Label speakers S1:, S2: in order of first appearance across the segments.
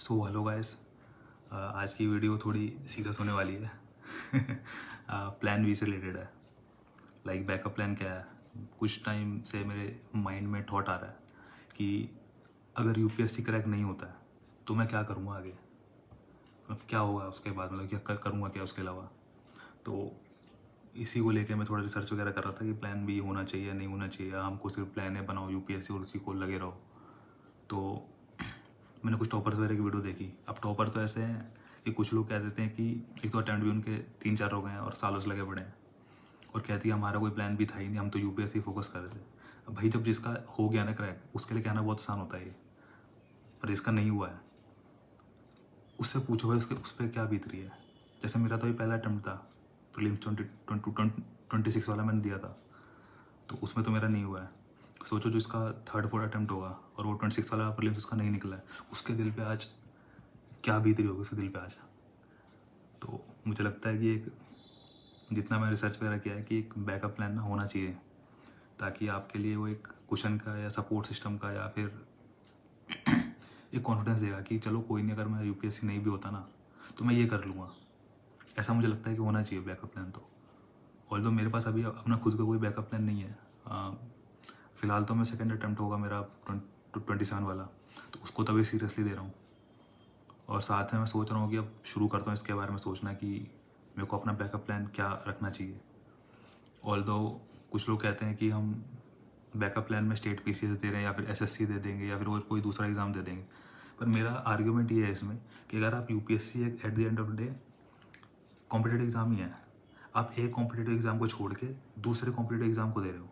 S1: So hello guys, आज की video थोड़ी सीरियस होने वाली है। प्लान बी से रिलेटेड है। लाइक बैकअप प्लान क्या है। कुछ टाइम से मेरे माइंड में थॉट आ रहा है कि अगर यूपीएससी क्रैक नहीं होता है तो मैं क्या करूँगा आगे, मतलब क्या होगा उसके बाद, मतलब क्या करूँगा क्या उसके अलावा। तो इसी को लेके मैं थोड़ा रिसर्च वगैरह कर रहा था कि प्लान बी होना चाहिए नहीं होना चाहिए, हमको सिर्फ प्लान ए बनाओ यूपीएससी और उसी को लगे रहो। तो मैंने कुछ टॉपर्स वगैरह की वीडियो देखी। अब टॉपर तो ऐसे हैं कि कुछ लोग कह देते हैं कि एक तो अटेम्प्ट भी उनके 3-4 हो गए हैं और सालों से लगे पड़े हैं, और कहती है हमारा कोई प्लान भी था ही नहीं, हम तो यूपीएससी फोकस कर रहे थे। अब भाई जब जिसका हो गया ना क्रैक, उसके लिए कहना बहुत आसान होता है ये, पर जिसका नहीं हुआ है उससे पूछो भाई उसके उस पर क्या बीत रही है। जैसे मेरा तो ये पहला अटेम्प्ट था, प्रीलिम्स 26 वाला मैंने दिया था, तो उसमें तो मेरा नहीं हुआ है। सोचो जो इसका 3rd-4th अटेम्प्ट होगा और वो 26 वाला प्रीलिम्स उसका नहीं निकला है, उसके दिल पे आज क्या बीत रही होगी उसके दिल पे आज। तो मुझे लगता है कि एक, जितना मैं रिसर्च वगैरह किया है, कि एक बैकअप प्लान ना होना चाहिए, ताकि आपके लिए वो एक कुशन का या सपोर्ट सिस्टम का या फिर एक कॉन्फिडेंस देगा कि चलो कोई नहीं, अगर मैं यूपीएससी नहीं भी होता ना तो मैं ये कर लूँगा। ऐसा मुझे लगता है कि होना चाहिए बैकअप प्लान। तो ऑल्दो मेरे पास अभी अपना खुद का कोई बैकअप प्लान नहीं है। फ़िलहाल तो मैं सेकेंड अटैम्प्ट होगा मेरा 27 वाला, तो उसको तभी सीरियसली दे रहा हूँ। और साथ में मैं सोच रहा हूँ कि अब शुरू करता हूँ इसके बारे में सोचना कि मेरे को अपना बैकअप प्लान क्या रखना चाहिए। ऑल्दो कुछ लोग कहते हैं कि हम बैकअप प्लान में स्टेट पीसीएस दे रहे हैं या फिर एसएससी दे देंगे या फिर और कोई दूसरा एग्ज़ाम दे देंगे, पर मेरा आर्ग्यूमेंट ये है इसमें कि अगर आप UPSC at the end of the day competitive exam ही है, आप एक कॉम्पिटेटिव एग्ज़ाम को छोड़ के दूसरे कॉम्पिटेटिव एग्ज़ाम को दे रहे हो,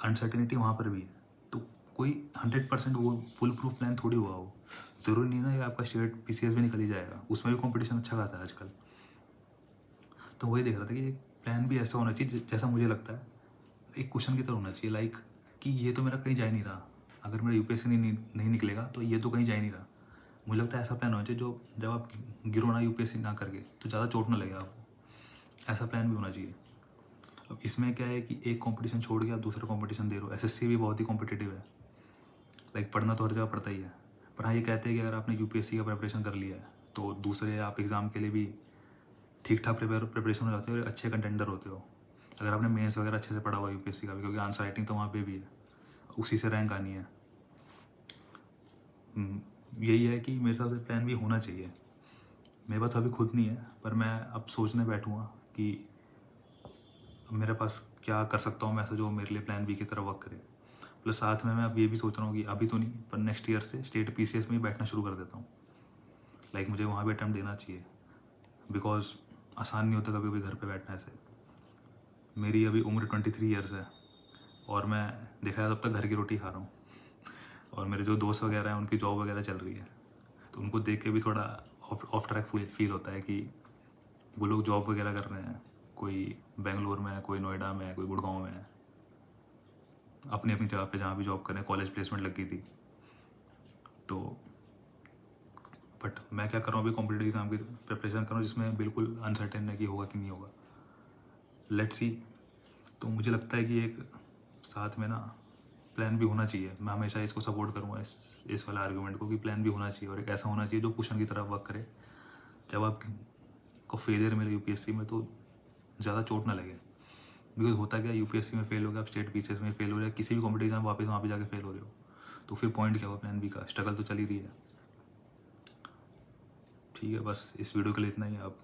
S1: अनसर्टेनिटी वहाँ पर भी है। तो कोई 100% वो फुल प्रूफ प्लान थोड़ी हुआ हो। ज़रूरी नहीं ना कि आपका स्टेट पीसीएस भी निकल ही जाएगा, उसमें भी कंपटीशन अच्छा खासा है आजकल। तो वही देख रहा था कि एक प्लान भी ऐसा होना चाहिए जैसा मुझे लगता है एक क्वेश्चन की तरह होना चाहिए। लाइक कि ये तो मेरा कहीं जा ही नहीं रहा, अगर मेरा यूपीएससी नहीं निकलेगा तो ये तो कहीं जा ही नहीं रहा। मुझे लगता है ऐसा प्लान होना चाहिए जो जब आप गिरो ना यूपीएससी ना करके तो ज़्यादा चोट ना लगे आपको, ऐसा प्लान भी होना चाहिए। अब इसमें क्या है कि एक कंपटीशन छोड़ के आप दूसरा कंपटीशन दे रहे हो। एसएससी भी बहुत ही कॉम्पिटिटिव है, लाइक पढ़ना तो हर जगह पड़ता ही है। पर हाँ, ये कहते हैं कि अगर आपने यूपीएससी का प्रिपरेशन कर लिया है तो दूसरे आप एग्ज़ाम के लिए भी ठीक ठाक प्रिपरेशन हो जाते हो और अच्छे कंटेंडर होते हो, अगर आपने मेंस वगैरह अच्छे से पढ़ा हुआ यूपीएससी का भी, क्योंकि आंसर राइटिंग तो वहाँ पे भी है, उसी से रैंक आनी है। यही है कि मेरे हिसाब से प्लान भी होना चाहिए। मेरे पास अभी खुद नहीं है, पर मैं अब सोचने बैठूँगा कि मेरे पास क्या कर सकता हूँ मैं ऐसा जो मेरे लिए प्लान बी की तरह वर्क करे। प्लस साथ में मैं अब ये भी सोच रहा हूँ कि अभी तो नहीं पर नेक्स्ट ईयर से स्टेट पीसीएस में ही बैठना शुरू कर देता हूँ। लाइक मुझे वहाँ भी अटैम्प्ट देना चाहिए, बिकॉज आसान नहीं होता कभी कभी घर पे बैठना ऐसे। मेरी अभी उम्र 23 ईयर्स है और मैं देखा है तब तक घर की रोटी खा रहा हूँ, और मेरे जो दोस्त वगैरह हैं उनकी जॉब वगैरह चल रही है, तो उनको देख के भी थोड़ा ऑफ ट्रैक फील होता है कि वो लोग जॉब वगैरह कर रहे हैं, कोई बेंगलोर में है, कोई नोएडा में है, कोई गुड़गांव में है, अपनी अपनी जगह पे जहाँ भी जॉब करें, कॉलेज प्लेसमेंट लग गई थी। तो बट मैं क्या कर रहा हूँ अभी कॉम्पिटेटिव एग्जाम की प्रिपरेशन कर रहा हूँ जिसमें बिल्कुल अनसर्टेन है कि होगा कि नहीं होगा। Let's see. तो मुझे लगता है कि एक साथ में ना प्लान भी होना चाहिए। मैं हमेशा इसको सपोर्ट करूँगा, इस वाले आर्गूमेंट को, कि प्लान भी होना चाहिए और एक ऐसा होना चाहिए जो क्वेश्चन की तरह वर्क करे। जब आपको फेलियर मिले यूपीएससी में तो ज़्यादा चोट ना लगे, बिकॉज होता क्या, यूपीएससी में फेल हो गया, आप स्टेट पीसीएस में फेल हो रहे, किसी भी कॉम्पिटेटिव एग्जाम वापस वहाँ पे जाके फेल हो रहे हो, तो फिर पॉइंट क्या हुआ प्लान बी का, स्ट्रगल तो चल ही रही है। ठीक है, बस इस वीडियो के लिए इतना ही। आप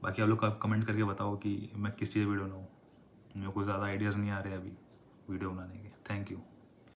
S1: बाकी आप लोग कमेंट करके बताओ कि मैं किस चीज़ वीडियो बनाऊँ। मेरे को ज़्यादा आइडियाज़ नहीं आ रहे अभी वीडियो बनाने के। Thank you.